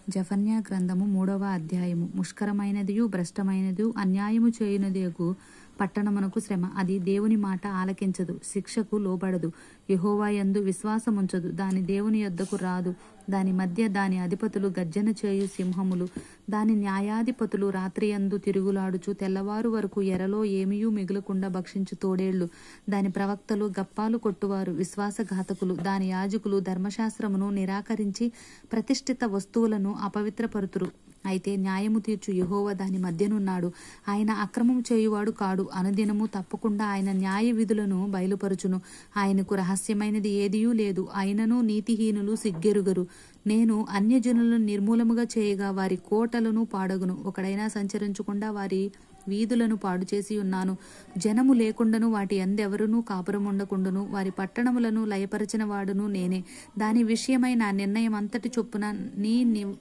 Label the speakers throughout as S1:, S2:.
S1: జఫన్యా గ్రంథము 3వ అధ్యాయము. ముష్కరమైనదియు భ్రష్టమైనదియు అన్యాయము చేయునదియగు పట్టణమునకు శ్రమ. అది దేవుని మాట ఆలకించదు, శిక్షకు లోబడదు, యెహోవా యందు విశ్వాసముంచదు. దాని దేవుని యొద్దకు రాదు. దాని మధ్య దాని అధిపతులు గర్జన చేయు సింహములు, దాని న్యాయాధిపతులు రాత్రియందు తిరుగులాడుచు తెల్లవారు వరకు ఎరలో ఏమీయూ మిగులకుండా భక్షించు తోడేళ్లు. దాని ప్రవక్తలు గప్పాలు కొట్టువారు విశ్వాసఘాతకులు. దాని యాజకులు ధర్మశాస్త్రమును నిరాకరించి ప్రతిష్ఠిత వస్తువులను అపవిత్రపరుతురు. అయితే న్యాయము తీర్చు యెహోవా దాని మధ్యనున్నాడు. ఆయన అక్రమము చేయువాడు కాడు. అనుదినము తప్పకుండా ఆయన న్యాయ విధులను బయలుపరుచును. ఆయనకు రహస్యమైనది ఏదియూ లేదు. ఆయనను నీతిహీనులు సిగ్గెరుగరు. నేను అన్యజనులను నిర్మూలముగా చేయగా వారి కోటలను పాడగును. ఒకడైనా సంచరించకుండా వారి వీధులను పాడు చేసి ఉన్నాను. జనము లేకుండాను వాటి అందెవరునూ కాపురం ఉండకుండాను వారి పట్టణములను లయపరచిన వాడును నేనే. దాని విషయమై నా నిర్ణయం అంతటి చొప్పున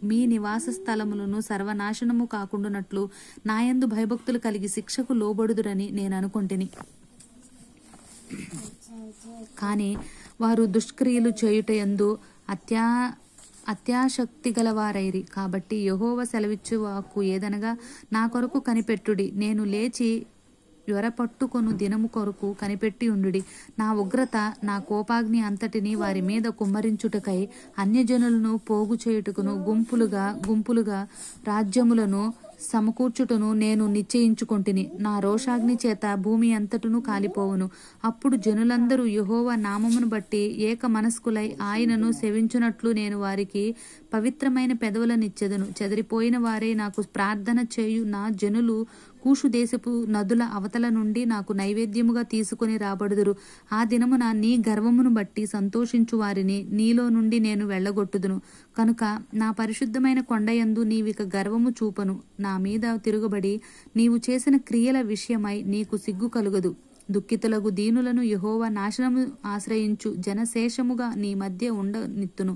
S1: మీ నివాస స్థలములను సర్వనాశనము కాకుండానట్లు నాయందు భయభక్తులు కలిగి శిక్షకు లోబడుదురని నేను అనుకొంటిని. కానీ వారు దుష్క్రియలు చేయుటయందు అత్యాశక్తి గలవారైరి. కాబట్టి యెహోవా సెలవిచ్చు వాక్కు ఏదనగా, నా కొరకు కనిపెట్టుడి, నేను లేచి జ్వరపట్టుకొను దినము కొరకు కనిపెట్టి ఉండుడి. నా ఉగ్రత నా కోపాగ్ని అంతటిని వారి మీద కుమ్మరించుటకై అన్యజనులను పోగు చేయుటకును గుంపులుగా రాజ్యములను సమకూర్చుటను నేను నిశ్చయించుకొంటిని. నా రోషాగ్ని చేత భూమి అంతటను కాలిపోవును. అప్పుడు జనులందరూ యెహోవా నామమును బట్టి ఏక మనస్కులై ఆయనను సేవించునట్లు నేను వారికి పవిత్రమైన పెదవులనిచ్చెదను. చెదిరిపోయిన వారే నాకు ప్రార్థన చేయు నా జనులు కూషు దేశపు నదుల అవతల నుండి నాకు నైవేద్యముగా తీసుకుని రాబడుదురు. ఆ దినమున నీ గర్వమును బట్టి సంతోషించు వారిని నీలో నుండి నేను వెళ్ళగొట్టుదును. కనుక నా పరిశుద్ధమైన కొండయందు నీవిక గర్వము చూపను. నా మీద తిరుగుబడి నీవు చేసిన క్రియల విషయమై నీకు సిగ్గు కలుగదు. దుఃఖితులకు దీనులను యెహోవా నాశనము ఆశ్రయించు జనశేషముగా నీ మధ్య ఉండనిత్తును.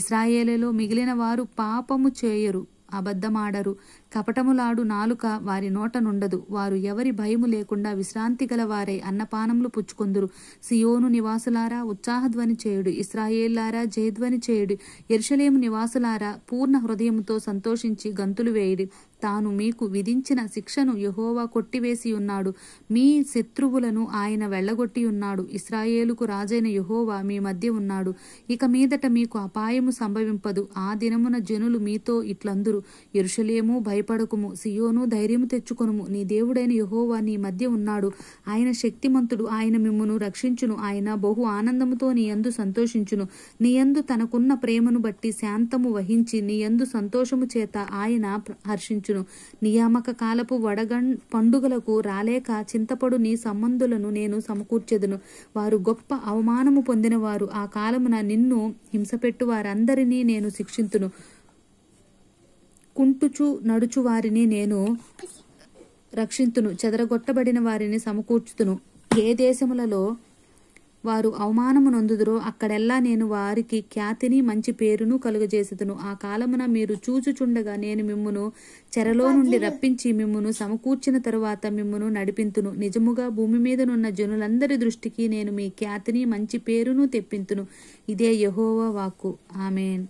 S1: ఇశ్రాయేలులో మిగిలిన వారు పాపము చేయరు, అబద్ధమాడరు, కపటములాడు నాలుక వారి నోట నుండదు. వారు ఎవరి భయము లేకుండా విశ్రాంతి గల వారై అన్నపానములు పుచ్చుకొందురు. సియోను నివాసులారా ఉత్సాహధ్వని చేయుడు, ఇశ్రాయేలులారా జయధ్వని చేయుడు, యెరూషలేము నివాసులారా పూర్ణ హృదయముతో సంతోషించి గంతులు వేయుడి. తాను మీకు విధించిన శిక్షను యెహోవా కొట్టివేసి ఉన్నాడు. మీ శత్రువులను ఆయన వెళ్ళగొట్టి ఉన్నాడు. ఇశ్రాయేలుకు రాజైన యెహోవా మీ మధ్య ఉన్నాడు. ఇక మీదట మీకు అపాయము సంభవింపదు. ఆ దినమున జనులు మీతో ఇట్లందురు, యెరూషలేము భయపడకుము, సియోను ధైర్యము తెచ్చుకొనుము. నీ దేవుడైన యెహోవా నీ మధ్య ఉన్నాడు. ఆయన శక్తిమంతుడు. ఆయన మిమ్మును రక్షించును. ఆయన బహు ఆనందముతో నీ యందు సంతోషించును. నీ యందు తనకున్న ప్రేమను బట్టి శాంతము వహించి నీ యందు సంతోషము చేత ఆయన హర్షించును. నియామక కాలపు పండుగలకు రాలేక చింతపడు నీ సంబంధులను నేను సమకూర్చెదను. వారు గొప్ప అవమానము పొందినవారు. ఆ కాలమున నిన్ను హింసపెట్టు వారందరినీ నేను శిక్షింతును. కుంటుచు నడుచు వారిని నేను రక్షింతును. చెదరగొట్టబడిన వారిని సమకూర్చుతును. ఏ దేశములలో వారు అవమానము నొందుదురో అక్కడెల్లా నేను వారికి ఖ్యాతిని మంచి పేరును కలుగజేసేదను. ఆ కాలమున మీరు చూచుచుండగా నేను మిమ్మును చెరలో నుండి రప్పించి మిమ్మును సమకూర్చిన తరువాత మిమ్మును నడిపింతును. నిజముగా భూమి మీదనున్న జనులందరి దృష్టికి నేను మీ ఖ్యాతిని మంచి పేరును తెప్పింతును. ఇదే యెహోవా వాక్కు. ఆమేన్.